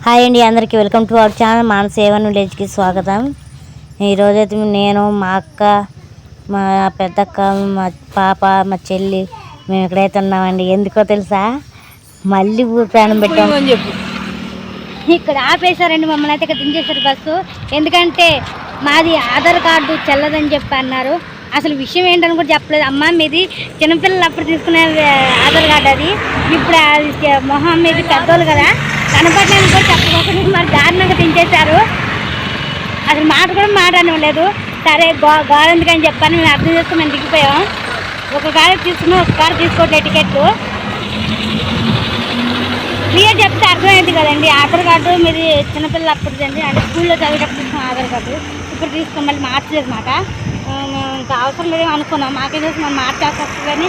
Hi అండి, అందరికీ welcome to our channel Manasa A1 విలేజ్కి స్వాగతం. ఈరోజైతే నేను, మా అక్క, మా పెద్దక్క, మా పాప, మా చెల్లి మేము ఎక్కడైతే ఉన్నామండి. ఎందుకో తెలుసా, మళ్ళీ ఊరు ప్రయాణం పెట్టామని చెప్పి ఇక్కడ ఆపేశారండి. మమ్మల్ని అయితే ఇక్కడ దించేశారు బస్సు. ఎందుకంటే మాది ఆధార్ కార్డు చెల్లదని చెప్పి అన్నారు. అసలు విషయం ఏంటని కూడా చెప్పలేదు. అమ్మ మీది చిన్నపిల్లలు అప్పుడు తీసుకునే ఆధార్ కార్డు, అది ఇప్పుడు మొహం మీది పెద్దోళ్ళు కదా, కనపడడానికి కూడా చెప్పకుండా మరి దారుణంగా దించేశారు. అసలు మాట కూడా మాట్లాడలేదు. సరే గోడ ఎందుకని చెప్పని మేము అర్థం చేసుకుని మేము దిగిపోయాం. ఒక కారు తీసుకున్నాం, ఒక కారు తీసుకోవట్లేదు టికెట్లు. క్లియర్ చెప్తే అర్థమైంది కదండి. ఆధార్ కార్డు మీది చిన్నపిల్లలు అప్పుడు అండి, అంటే స్కూల్లో చదివేటప్పుడు తీసుకున్నాం ఆధార్ కార్డు. ఇప్పుడు తీసుకుని మళ్ళీ మార్చలేదు మాట. ఇంకా అవసరం లేదేమో అనుకున్నాం. మాకేం చేసి మనం మార్చేస్తాం కానీ,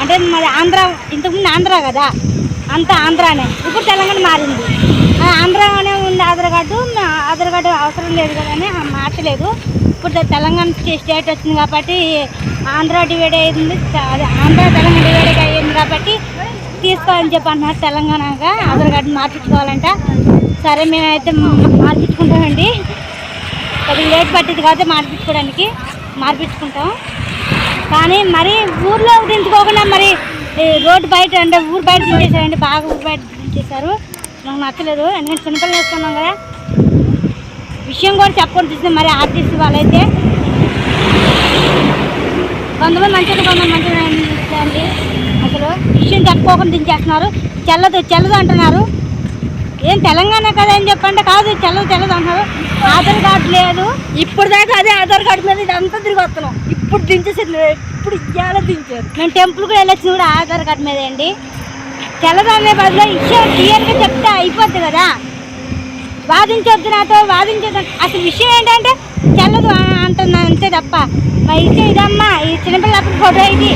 అంటే మరి ఆంధ్ర, ఇంతకుముందు ఆంధ్ర కదా, అంతా ఆంధ్రానే. ఇప్పుడు తెలంగాణ మారింది. ఆంధ్రానే ఉంది ఆధార్ కార్డు. ఆధార్ కార్డు అవసరం లేదు కదని మార్చలేదు. ఇప్పుడు తెలంగాణ స్టేట్ వచ్చింది కాబట్టి ఆంధ్ర డివైడ్ అయింది, ఆంధ్ర తెలంగాణ డివైడ్ అయ్యింది కాబట్టి తీసుకోవాలని చెప్పి అంటున్నారు. తెలంగాణగా ఆధార్ కార్డు మార్పించుకోవాలంట. సరే మేమైతే మార్పించుకుంటామండి. కొద్దిగా లేట్ పట్టింది కాబట్టి మార్పించుకుంటాం. కానీ మరి ఊర్లో దించుకోకుండా మరి రోడ్డు బయట, అంటే ఊరు బయట దించేశారండి. బాగా ఊరు బయట దించేశారు. నాకు నచ్చలేదు. ఎందుకంటే చిన్నపిల్లలు వేసుకున్నాం కదా, విషయం కూడా చెప్పకుండా తీసింది. మరి ఆర్టీసీ వాళ్ళైతే కొంతమంది మంచిది, కొంతమంది మంచిగా అండి. అసలు విషయం చెప్పుకోకుండా దించేస్తున్నారు. చెల్లదు అంటున్నారు. ఏం తెలంగాణ కదా అని చెప్పంటే కాదు, చెల్లదు అంటున్నారు. ఆధార్ కార్డు లేదు. ఇప్పుడు దాకా అదే ఆధార్ కార్డు మీద ఇదంతా తిరిగి వస్తున్నాం. ఇప్పుడు దించేసారు, ఇప్పుడు ఇవాళ దించారు. మేము టెంపుల్ కూడా వెళ్ళొచ్చి కూడా ఆధార్ కార్డు మీద అండి. తెల్లదు అనే బదులు విషయం క్లియర్గా చెప్తే అయిపోద్ది కదా. వాదించొద్దు, నాతో వాదించొద్దు. అసలు విషయం ఏంటంటే చెల్లదు అంటున్నా అంతే తప్ప. మరి ఇచ్చే ఇదమ్మా, ఈ చిన్నపిల్లల అప్పుడు ఫోటో ఇది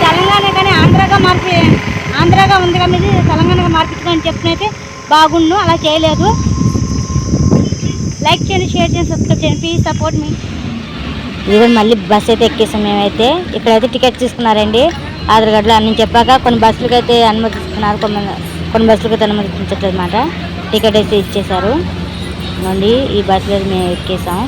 తెలంగాణ కానీ ఆంధ్రాగా ఉంది కదా, ఇది తెలంగాణగా మార్పించుకొని చెప్పినైతే బాగుండు. అలా చేయలేదు. లైక్ చేయండి, షేర్ చేయండి, సబ్స్క్రైబ్ చేయండి. ప్లీజ్ సపోర్ట్ మీ. ఇదిగో మళ్ళీ బస్సు అయితే ఎక్కేసాం మేమైతే. ఇక్కడైతే టికెట్ తీసుకున్నారండి ఆధార్ కార్డులో అన్నీ చెప్పాక. కొన్ని బస్సులకి అయితే అనుమతిస్తున్నారు, కొన్ని బస్సులకి అయితే అనుమతించట్లేదు అన్నమాట. టికెట్ అయితే ఇచ్చేశారు అండి. ఈ బస్సులో మేము ఎక్కేసాం.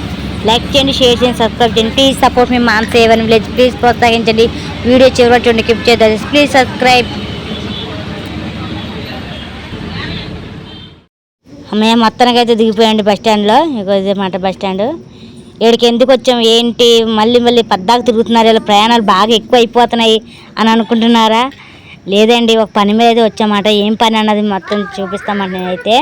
లైక్ చేయండి, షేర్ చేయండి, సబ్స్క్రైబ్ చేయండి. Please support me Manasa A1 village. Please ప్రోత్సహించండి. వీడియో చివరి చూడండి, క్లిక్ చేద్దాం. Please subscribe. మేము మొత్తానికి అయితే దిగిపోయండి బస్ స్టాండ్లో. ఇదే మాట బస్ స్టాండ్. ఇక్కడికి ఎందుకు వచ్చాము ఏంటి, మళ్ళీ పద్దాకు తిరుగుతున్నారు, ఇలా ప్రయాణాలు బాగా ఎక్కువ అయిపోతున్నాయి అని అనుకుంటున్నారా? లేదండి, ఒక పని మీద అయితే వచ్చామాట. ఏం పని అన్నది మొత్తం చూపిస్తామంట. నేనైతే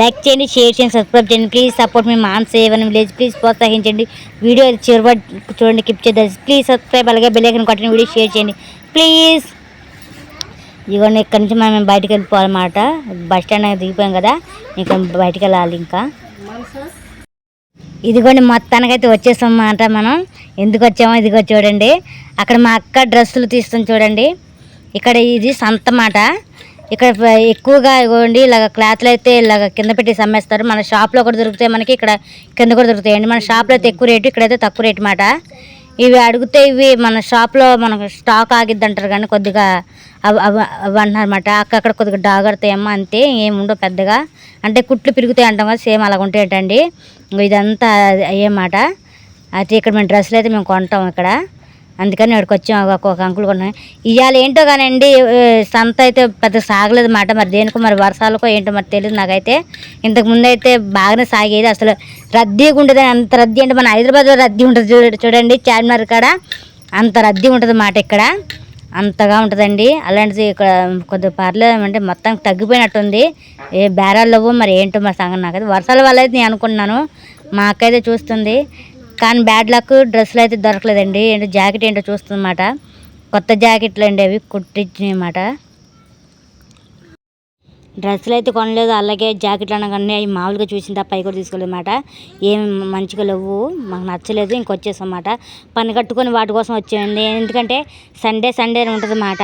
లైక్ చేయండి, షేర్ చేయండి, సబ్స్క్రైబ్ చేయండి. Please support me Manasa A1 village. Please ప్రోత్సహించండి. వీడియో చివరి చూడండి, క్లిక్ చేద్దాం. ప్లీజ్ సబ్స్క్రైబ్, అలాగే బెల్ ఐకాన్ కొట్టండి. వీడియో షేర్ చేయండి ప్లీజ్. ఇదిగోండి, ఇక్కడి నుంచి మనం బయటకు వెళ్ళిపోవాలన్నమాట. బస్ స్టాండ్ దిగిపోయాం కదా, ఇంకా బయటకు వెళ్ళాలి. ఇంకా ఇదిగోండి మొత్తానికైతే వచ్చేసాం అన్నమాట. మనం ఎందుకు వచ్చామో ఇదిగో చూడండి. అక్కడ మా అక్క డ్రెస్సులు తీస్తాం చూడండి. ఇక్కడ ఇది సంత మాట. ఇక్కడ ఎక్కువగా ఇవ్వండి ఇలాగ క్లాత్లు అయితే ఇలాగ కింద పెట్టి అమ్మేస్తారు. మన షాప్లో కూడా దొరుకుతాయి, మనకి ఇక్కడ కింద కూడా దొరుకుతాయండి. మన షాప్లో అయితే ఎక్కువ రేటు, ఇక్కడైతే తక్కువ రేటు మాట. ఇవి అడిగితే ఇవి మన షాప్లో మనకు స్టాక్ ఆగిద్ది అంటారు, కానీ కొద్దిగా అవి అంటున్నారన్నమాట. అక్కడ కొద్దిగా డాగడతాయమ్మా, అంతే, ఏముండవు పెద్దగా. అంటే కుట్లు పిరుగుతాయి అంటాం కదా, సేమ్ అలాగ ఉంటాయంటండి. ఇదంతా అయ్యేమాట. అయితే ఇక్కడ మేము డ్రెస్సులు అయితే మేము కొంటాం ఇక్కడ, అందుకని ఇక్కడికి వచ్చాం. ఒక్కొక్క అంకులు కొన్నాం. ఇవాళ ఏంటో కానండి, సంత అయితే పెద్ద సాగలేదు అన్నమాట. మరి దేనికో, మరి వర్షాలకో ఏంటో మరి తెలియదు నాకైతే. ఇంతకుముందు అయితే బాగానే సాగేది. అసలు రద్దీగా ఉంటుంది. అంత రద్దీ అంటే మన హైదరాబాద్లో రద్దీ ఉంటుంది చూడండి, చార్మినార్ కాడ అంత రద్దీ ఉంటుంది అన్నమాట. ఇక్కడ అంతగా ఉంటుందండి. అలాంటిది ఇక్కడ కొద్దిగా పర్లేదు అంటే మొత్తం తగ్గిపోయినట్టుంది. ఏ బేరాలు లేవు, మరి ఏంటో మరి సంగతి నాకైతే. వర్షాల వల్ల అయితే నేను అనుకుంటున్నాను, మా అక్క అయితే చూస్తుంది. కానీ బ్యాడ్ లక్, డ్రెస్సులు అయితే దొరకలేదండి. ఏంటో జాకెట్ ఏంటో చూస్తుందన్నమాట. కొత్త జాకెట్లు అండి, అవి కుట్టించినాయి అన్నమాట. డ్రెస్సులు అయితే కొనలేదు, అలాగే జాకెట్లు అనగానే అవి మామూలుగా చూసిన తప్ప అవి కూడా తీసుకోలేదు అన్నమాట. ఏం మంచిగా లేవు, మాకు నచ్చలేదు. ఇంకొచ్చేసాం అన్నమాట. పని కట్టుకొని వాటి కోసం వచ్చేయండి. ఎందుకంటే సండే ఉంటుంది అన్నమాట.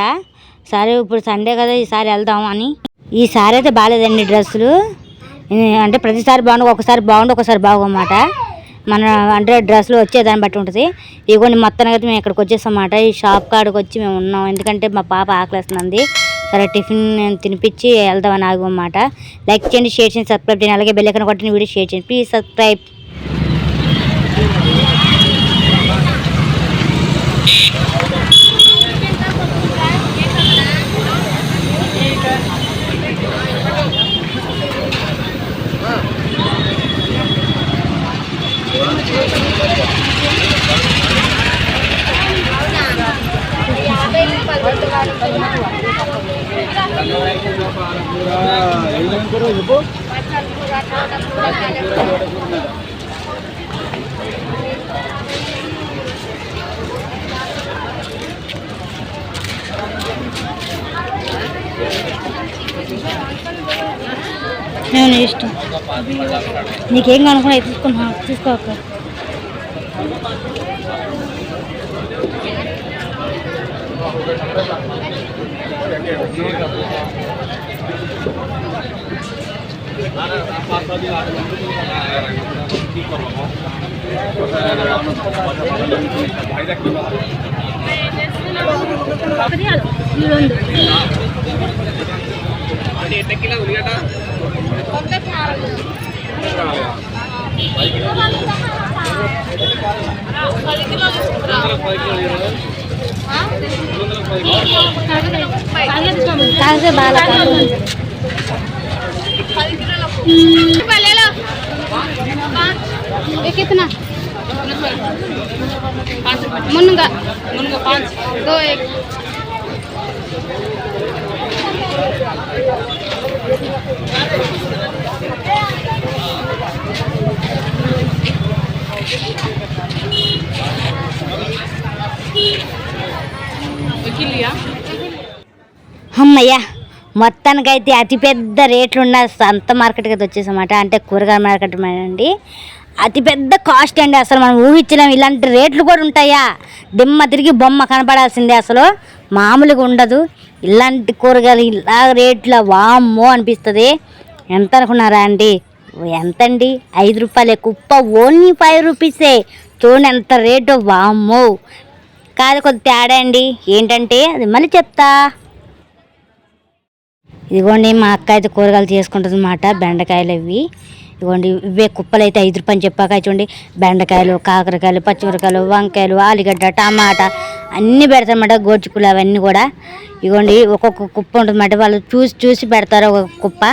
సరే ఇప్పుడు సండే కదా, ఈసారి వెళ్దాం అని. ఈసారి అయితే బాగాలేదండి డ్రెస్సులు. అంటే ప్రతిసారి బాగుండు, ఒకసారి బాగుండు, ఒకసారి బాగోమాట. మన అంటే డ్రెస్సులు వచ్చేదాన్ని బట్టి ఉంటుంది. ఇగోండి మొత్తానికి అయితే మేము ఇక్కడికి వచ్చేసాం అన్నమాట. ఈ షాప్ కాడికి వచ్చి మేము ఉన్నాం. ఎందుకంటే మా పాప ఆకలేస్తుంది. సరే టిఫిన్ తినిపించి వెళ్దామని ఆగమాట. లైక్ చేయండి, షేర్ చేయండి, సబ్స్క్రైబ్ చేయండి. అలాగే బెల్ ఐకాన్ కొట్టండి, వీడియో షేర్ చేయండి. Please subscribe. నేను ఇష్టం నీకేం కనుక్కున్నా తీసుకున్నా తీసుకోక. कितना मुनगा मुनगा 5 2 1 అమ్మయ్యా, మొత్తానికైతే అతిపెద్ద రేట్లు ఉన్న సంత మార్కెట్కి అయితే వచ్చేసామాట. అంటే కూరగాయల మార్కెట్ అండి. అతిపెద్ద కాస్ట్ అండి. అసలు మనం ఊహించలేం ఇలాంటి రేట్లు కూడా ఉంటాయా. దిమ్మ తిరిగి బొమ్మ కనపడాల్సిందే, అసలు మామూలుగా ఉండదు. ఇలాంటి కూరగాయలు ఇలా రేట్ల వామ్మో అనిపిస్తుంది. ఎంత అనుకున్నారా అండి? ఎంతండి? 5 రూపాయలే కుప్ప, ఓన్లీ 5 రూపీసే. చూడండి ఎంత రేటు, వామ్మో. కాదు కొద్ది తేడా అండి. ఏంటంటే అది మళ్ళీ చెప్తా. ఇదిగోండి మా అక్క అయితే కూరగాయలు చేసుకుంటుంది అన్నమాట. బెండకాయలు ఇవి ఇదిగోండి, ఇవే కుప్పలు అయితే 5 రూపాయలు చెప్పాక చూడండి. బెండకాయలు, కాకరకాయలు, పచ్చిమిరకాయలు, వంకాయలు, ఆలుగడ్డ, టమాటా అన్నీ పెడతారన్నమాట. గోర్చిక్కులు అవన్నీ కూడా ఇదిగోండి. ఒక్కొక్క కుప్ప ఉంటుందన్నమాట. వాళ్ళు చూసి చూసి పెడతారు. ఒక కుప్ప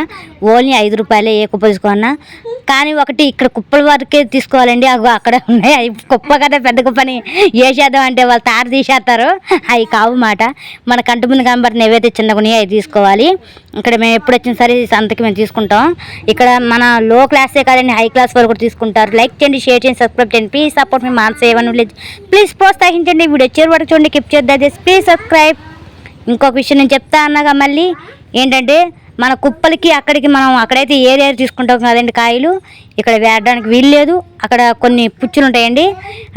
ఓన్లీ 5 రూపాయలే, ఏ కుప్ప తీసుకోవన్నా. కానీ ఒకటి ఇక్కడ కుప్పల వరకే తీసుకోవాలండి. అవి అక్కడ ఉన్నాయి. అవి కుప్ప కదా పెద్ద కుప్పని వేసేద్దాం అంటే వాళ్ళు తారు తీసేస్తారు. అవి కావు మాట. మన కంటి ముందు కనబడిన ఏవైతే చిన్నగా ఉన్నాయో అవి తీసుకోవాలి. ఇక్కడ మేము ఎప్పుడు వచ్చిన సరే సంతకి మేము తీసుకుంటాం. ఇక్కడ మన లో క్లాసే కాదండి, హై క్లాస్ వాళ్ళు కూడా తీసుకుంటారు. లైక్ చేయండి, షేర్ చేయండి, సబ్స్క్రైబ్ చేయండి. ప్లీజ్ సపోర్ట్ మీ మాన్స్ ఏమని విలేజ్. ప్లీజ్ ప్రోత్సహించండి. వీడియో వచ్చే వరకు చూడండి, కిప్ చేద్దాం. Please subscribe. ఇంకొక విషయం నేను చెప్తా అన్నాగా మళ్ళీ ఏంటంటే, మన కుప్పలకి అక్కడికి మనం అక్కడైతే ఏరియా తీసుకుంటాం కదండి కాయలు, ఇక్కడ వేయడానికి వీలు లేదు. అక్కడ కొన్ని పుచ్చులు ఉంటాయండి.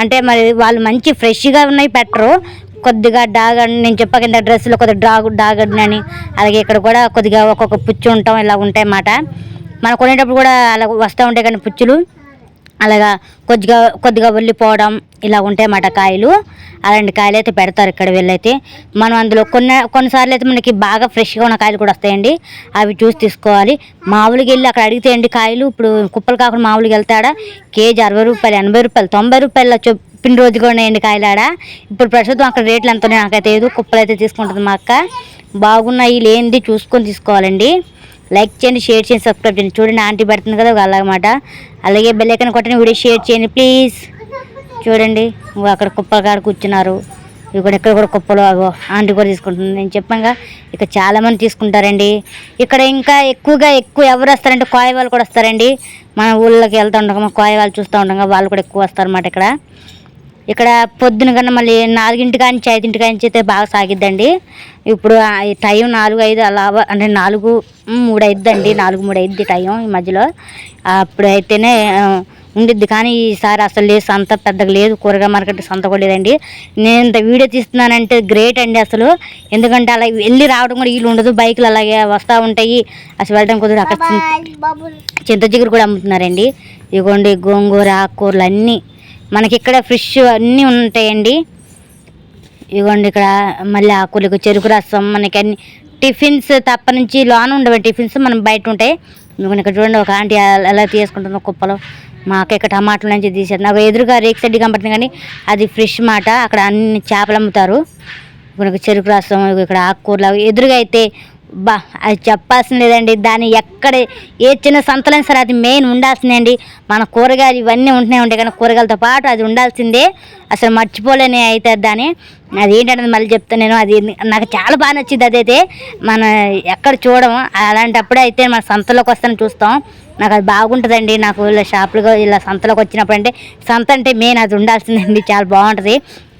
అంటే మరి వాళ్ళు మంచి ఫ్రెష్గా ఉన్నాయి పెట్టరు. కొద్దిగా డాగడ్, నేను చెప్పా కింద డ్రెస్సులో కొద్దిగా డాగడ్ని అని, అలాగే ఇక్కడ కూడా కొద్దిగా ఒక్కొక్క పుచ్చు ఉంటాం ఇలా ఉంటాయి అన్నమాట. మనం కొనేటప్పుడు కూడా అలా వస్తూ ఉంటాయి కానీ పుచ్చులు అలాగా కొద్దిగా వెళ్ళిపోవడం ఇలా ఉంటాయి అన్నమాట కాయలు. అలాంటి కాయలు అయితే పెడతారు ఇక్కడ వీళ్ళైతే. మనం అందులో కొన్నిసార్లు అయితే మనకి బాగా ఫ్రెష్గా ఉన్న కాయలు కూడా వస్తాయండి. అవి చూసి తీసుకోవాలి. మామూలుగా వెళ్ళి అక్కడ అడిగితే అండి కాయలు ఇప్పుడు కుప్పలు కాకుండా మామూలుగా వెళ్తాడా కేజీ 60 రూపాయలు, 80 రూపాయలు, 90 రూపాయల చెప్పిన రోజు కూడా ఉన్నాయండి కాయలాడ. ఇప్పుడు ప్రస్తుతం అక్కడ రేట్లు ఎంత ఉన్నాయి నాకైతే ఏదో. కుప్పలు అయితే తీసుకుంటుంది మా అక్క. బాగున్నాయి లేనిది చూసుకొని తీసుకోవాలండి. లైక్ చేయండి, షేర్ చేయండి, సబ్స్క్రైబ్ చేయండి. చూడండి ఆంటీ పెడుతుంది కదా అలాగమాట. అలాగే బెల్ ఐకాన్ కొట్టండి, వీడియో షేర్ చేయండి ప్లీజ్. చూడండి అక్కడ కుప్పల కాడ కూర్చున్నారు. ఇవి కూడా ఇక్కడ కూడా కుప్పలు ఆంటీ కూడా తీసుకుంటుంది. నేను చెప్పాగా ఇక చాలామంది తీసుకుంటారండి. ఇక్కడ ఇంకా ఎక్కువ ఎవరు వస్తారంటే కోయ వాళ్ళు కూడా వస్తారండి. మన ఊళ్ళోకి వెళ్తూ ఉంటాం, కోయ వాళ్ళు చూస్తూ ఉంటాం, వాళ్ళు కూడా ఎక్కువ వస్తారన్నమాట. ఇక్కడ పొద్దున కన్నా మళ్ళీ 4 కానీ 5 కానీ అయితే బాగా సాగిద్దండి. ఇప్పుడు టైం 4, 5 అలా అంటే 4, 3 అయిద్దండి. 4, 3 అయిద్ది టైం ఈ మధ్యలో. అప్పుడు అయితేనే ఉండిద్ది. కానీ ఈసారి అసలు లేదు, సంత పెద్దగా లేదు. కూరగాయ మార్కెట్ సంత కూడా లేదండి. నేను ఇంత వీడియో తీస్తున్నానంటే గ్రేట్ అండి అసలు. ఎందుకంటే అలా వెళ్ళి రావడం కూడా వీలు ఉండదు. బైకులు అలాగే వస్తూ ఉంటాయి, అసలు వెళ్ళడం కుదరదు. అక్కడ చింత చిగురు కూడా అమ్ముతున్నారండి. ఇదిగోండి గోంగూర, ఆకుకూరలు అన్నీ మనకి ఇక్కడ ఫ్రెష్ అన్నీ ఉంటాయండి. ఇదిగోండి ఇక్కడ మళ్ళీ ఆకుకూరలకు చెరుకు రసం మనకి అన్ని టిఫిన్స్ తప్ప నుంచి లోన ఉండవు టిఫిన్స్ మనం బయట ఉంటాయి. ఇక్కడ చూడండి ఒక ఆంటీ ఎలా తీసుకుంటుందో కుప్పలో. మా అక్క ఇక్కడ టమాటాల నుంచి తీసారు. నాకు ఎదురుగా రేక్ సైడ్ కనపడుతుంది కానీ అది ఫ్రెష్ మాట. అక్కడ అన్ని చేపలు అమ్ముతారు. ఇక్కడ చెరుకు రసం, ఇక్కడ ఆకుకూరలు ఎదురుగా అయితే అది చెప్పాల్సిన లేదండి. దాన్ని ఎక్కడ ఏ చిన్న సంతలైనా సరే అది మెయిన్ ఉండాల్సిందే. మన కూరగాయలు ఇవన్నీ ఉంటాయి కానీ కూరగాయలతో పాటు అది ఉండాల్సిందే. అసలు మర్చిపోలేని అయితే దాన్ని. అది ఏంటంటే మళ్ళీ చెప్తాను నేను. అది నాకు చాలా బాగా నచ్చింది. అదైతే మన ఎక్కడ చూడము. అలాంటప్పుడే అయితే మన సంతలోకి వస్తాను చూస్తాం. నాకు అది బాగుంటుందండి. నాకు ఇలా షాపులుగా ఇలా సంతలోకి వచ్చినప్పుడు అంటే సంత అంటే మెయిన్ అది ఉండాల్సిందండి. చాలా బాగుంటుంది.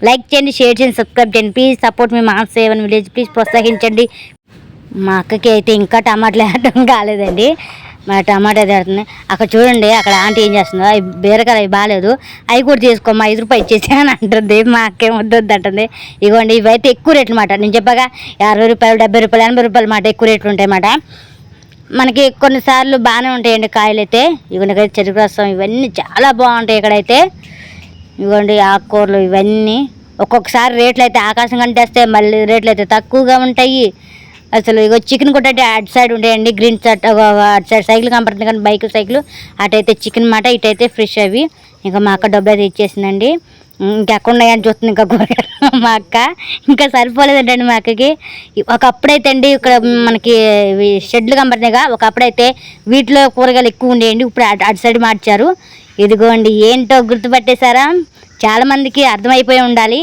లైక్ చేయండి, షేర్ చేయండి, సబ్స్క్రైబ్ చేయండి. Please support me mass seven village. Please ప్రోత్సహించండి. మా అక్కకి అయితే ఇంకా టమాటాలు వేయడం కాలేదండి. మా టమాటా వేస్తుంది. అక్కడ చూడండి అక్కడ ఆంటీ ఏం చేస్తుందో. అవి బీరకాయలు అవి బాగాలేదు, అవి కూడా తీసుకోమ్మా 5 రూపాయలు ఇచ్చేసి అని అంటుంది. మా అక్కేం వద్దొద్దు అంటుంది. ఇవ్వండి ఇవైతే ఎక్కువ రేట్లు మాట. నేను చెప్పగా 60 రూపాయలు 70 రూపాయలు 80 రూపాయలు మాట ఎక్కువ రేట్లు ఉంటాయి మాట. మనకి కొన్నిసార్లు బాగానే ఉంటాయండి కాయలు అయితే. ఇవన్నీ చెరుకు రసం ఇవన్నీ చాలా బాగుంటాయి ఇక్కడైతే. ఇవ్వండి ఆకుకూరలు ఇవన్నీ ఒక్కొక్కసారి రేట్లు అయితే ఆకాశం కంటేస్తే, మళ్ళీ రేట్లు అయితే తక్కువగా ఉంటాయి. అసలు ఇగో చికెన్ కూడా అటు సైడ్ ఉంటాయండి. గ్రీన్ షర్ట్ అటు సైడ్ సైకిల్ కనపడుతుంది కానీ బైక్ సైకిల్. అటైతే చికెన్ మాట, ఇటైతే ఫ్రెష్ అవి. ఇంకా మా అక్క డబ్బు అయితే ఇచ్చేసిందండి. ఇంకెక్కడ ఉన్నాయని చూస్తుంది ఇంకా కూరగాయలు. మా అక్క ఇంకా సరిపోలేదంటండి మా అక్కకి. ఒకప్పుడైతే అండి ఇక్కడ మనకి షెడ్లు కనపడుతున్నాయిగా, ఒకప్పుడైతే వీటిలో కూరగాయలు ఎక్కువ ఉండేయండి. ఇప్పుడు అటు సైడ్ మార్చారు. ఇదిగోండి ఏంటో గుర్తుపట్టేశారా? చాలామందికి అర్థమైపోయి ఉండాలి.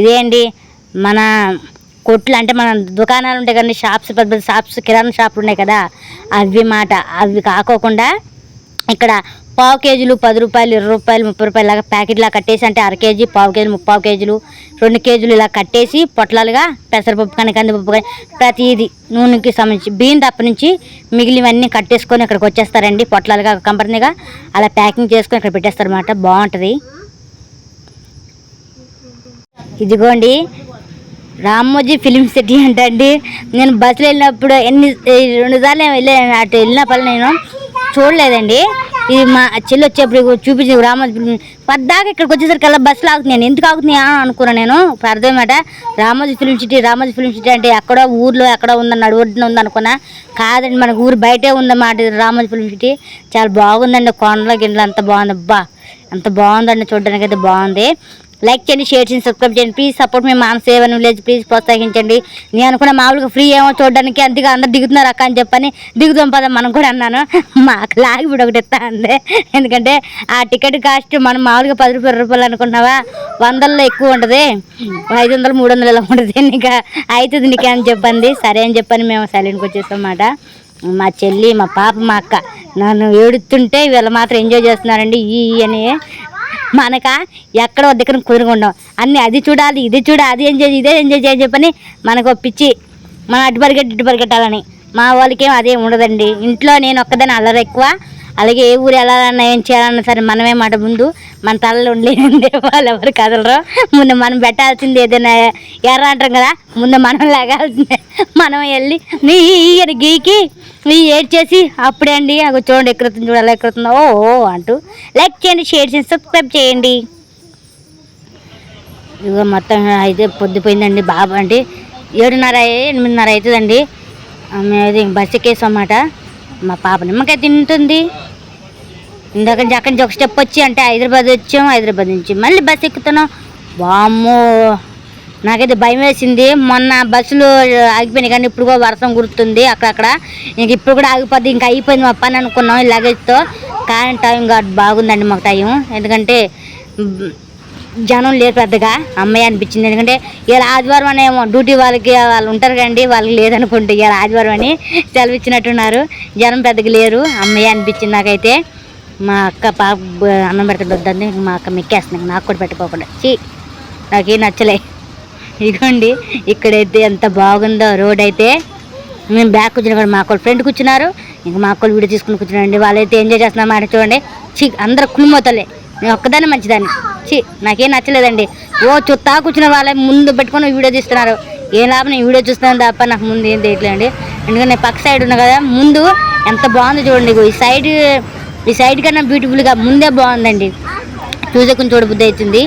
ఇదే అండి మన కొట్లు, అంటే మన దుకాణాలు ఉంటాయి కానీ షాప్స్, పెద్ద పెద్ద షాప్స్, కిరాణా షాపులు ఉన్నాయి కదా, అవి మాట. అవి కాకోకుండా ఇక్కడ పావు కేజీలు 10 రూపాయలు 20 రూపాయలు 30 రూపాయలు లాగా ప్యాకెట్లా కట్టేసి, అంటే అర కేజీ, పావు కేజీ, 3/4 కేజీలు, 2 కేజీలు ఇలా కట్టేసి పొట్లాలుగా పెసరపప్పు కానీ కందిపప్పు కానీ ప్రతిదీ నూనెకి సంబంధించి బియ్యం తప్ప నుంచి మిగిలినవన్నీ కట్టేసుకొని ఇక్కడికి వచ్చేస్తారండి. పొట్లాలుగా కంపెనీగా అలా ప్యాకింగ్ చేసుకొని ఇక్కడ పెట్టేస్తారు అన్నమాట. బాగుంటుంది. ఇదిగోండి రామోజీ ఫిలిం సిటీ అంటండి. నేను బస్సులో వెళ్ళినప్పుడు 2 సార్లు వెళ్ళాను. అటు వెళ్ళిన పనులు నేను చూడలేదండి. ఇది మా చెల్లి వచ్చేప్పుడు చూపించింది రామోజీ ఫిలిం. పద్దాకా ఇక్కడికి వచ్చేసరికి అలా బస్సులు ఆగుతుంది. నేను ఎందుకు ఆగుతున్నాయా అనుకున్నాను. నేను అర్థమన్నమాట Ramoji film city. Ramoji film city అంటే ఎక్కడో ఊర్లో ఎక్కడో ఉందన్నాడు, ఒడ్డున ఉందనుకున్నా. కాదండి, మనకు ఊరు బయటే ఉందన్నమాట రామోజీ ఫిలిం సిటీ. చాలా బాగుందండి. కొండల గిండ్లు అంత బాగుంది. అబ్బా అంత బాగుందండి, చూడడానికి అయితే బాగుంది. లైక్ చేయండి, షేర్ చేయండి, సబ్స్క్రైబ్ చేయండి. ప్లీజ్ సపోర్ట్ మీ మామ్ సేవన్ విలేజ్. ప్లీజ్ ప్రోత్సహించండి. నేను అనుకున్న మామూలుగా ఫ్రీ ఏమో చూడడానికి, అందుకే అందరు దిగుతున్నారు అక్క అని చెప్పని దిగుతాం పద మనం కూడా అన్నాను. మాకు లాగి ఇప్పుడు ఒకటి ఇస్తా అందే. ఎందుకంటే ఆ టికెట్ కాస్ట్ మనం మామూలుగా 10 రూపాయలు అనుకుంటున్నావా, 100లో ఎక్కువ ఉంటుంది. 500 300 ఇలా ఉంటుంది. నీకు అవుతుంది నీకే అని చెప్పింది. సరే అని చెప్పని మేము సైలెంట్కి వచ్చేస్తాం అన్నమాట. మా చెల్లి, మా పాప, మా అక్క నన్ను ఏడుతుంటే వీళ్ళు మాత్రం ఎంజాయ్ చేస్తున్నారండి. అని మనక ఎక్కడో దగ్గర కుదురుకుంటాం అన్నీ. అది చూడాలి, ఇది చూడాలి, అది ఎంజాయ్, ఇదే ఎంజాయ్ చేయని చెప్పని మనకు పిచ్చి. మనం అటు పరిగెట్టాలని. మా వాళ్ళకేం అదేం ఉండదండి. ఇంట్లో నేను ఒక్కదాన్ని అల్లరి ఎక్కువ. అలాగే ఏ ఊరు వెళ్ళాలన్నా ఏం చేయాలన్నా సరే మనమే మాట ముందు మన తలలో ఉండలేదే. వాళ్ళు ఎవరు కదలరు. ముందు మనం పెట్టాల్సింది ఏదైనా ఎర్ర అంటాం కదా, ముందు మనం లాగాల్సిందే. మనం వెళ్ళి నీ గీకి ఏడ్ చేసి అప్పుడే అండి అవి చూడండి ఎక్కడుతుంది, చూడాలి ఎక్కడుతుందో ఓ అంటూ. లైక్ చేయండి, షేర్ చేయండి, సబ్స్క్రైబ్ చేయండి. ఇదిగో మొత్తం అయితే పొద్దుపోయిందండి. బాబు అంటే 7:30 8:30 అవుతుందండి. మేము బస్సు ఎక్కేసాం అన్నమాట. మా పాప నిమ్మకాయ తింటుంది. ఇందాక నుంచి అక్కడి నుంచి ఒక స్టెప్ వచ్చి అంటే హైదరాబాద్ వచ్చాం. హైదరాబాద్ నుంచి మళ్ళీ బస్సు ఎక్కుతున్నాం. వామ్మో నాకైతే భయం వేసింది. మొన్న బస్సులు ఆగిపోయినాయి కానీ ఇప్పుడు కూడా వర్షం కురుతుంది అక్కడక్కడ. ఇంక ఇప్పుడు కూడా ఆగిపోద్ది, ఇంకా అయిపోయింది మా పని అనుకున్నాం ఈ లగేజ్తో. కానీ టైం కాదు బాగుందండి మాకు టైం. ఎందుకంటే జనం లేరు పెద్దగా, అమ్మాయి అనిపించింది. ఎందుకంటే ఇలా ఆదివారం అనేమో డ్యూటీ వాళ్ళకి వాళ్ళు ఉంటారు కండి, వాళ్ళకి లేదనుకుంటే ఇలా ఆదివారం అని సెలవు ఇచ్చినట్టున్నారు. జనం పెద్దగా లేరు, అమ్మాయి అనిపించింది నాకైతే. మా అక్క పాప అన్నం పెడతాడు వద్దని మా అక్క మెక్కేస్తున్నాయి, నాకు కూడా పెట్టుకోకుండా. నాకేం నచ్చలే. ఇదిగోండి ఇక్కడైతే ఎంత బాగుందో రోడ్ అయితే. మేము బ్యాక్ కూర్చున్నా కూడా మా అక్క ఫ్రెండ్ కూర్చున్నారు. ఇంకా మా అక్కలు వీడియో తీసుకుని కూర్చున్నారండి. వాళ్ళైతే ఎంజాయ్ చేస్తున్నారు మాట. చూడండి అందరూ కుళ్ళిమోతలే, నేను ఒక్కదాన్ని మంచిదాన్ని. నాకేం నచ్చలేదండి. చుత్తా కూర్చున్న వాళ్ళ ముందు పెట్టుకొని వీడియో తీస్తున్నారు. ఏం లాభం, నేను వీడియో చూస్తున్నాను తప్ప నాకు ముందు ఏం తెలియట్లేండి. ఎందుకంటే నేను పక్క సైడ్ ఉన్నా కదా, ముందు ఎంత బాగుందో చూడండి. ఈ సైడ్ కన్నా బ్యూటిఫుల్గా ముందే బాగుందండి. చూసే కొంచెం చూడబుద్ధి అవుతుంది.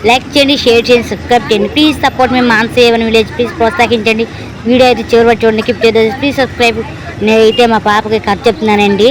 లైక్ చేయండి, షేర్ చేయండి, సబ్స్క్రైబ్ చేయండి. ప్లీజ్ సపోర్ట్ మీ మాన్సేవన్ విలేజ్. ప్లీజ్ ప్రోత్సహించండి. వీడియో అయితే చివరి చూడండి. Please subscribe. నేనైతే మా పాపకి ఖర్చు చెప్తున్నానండి.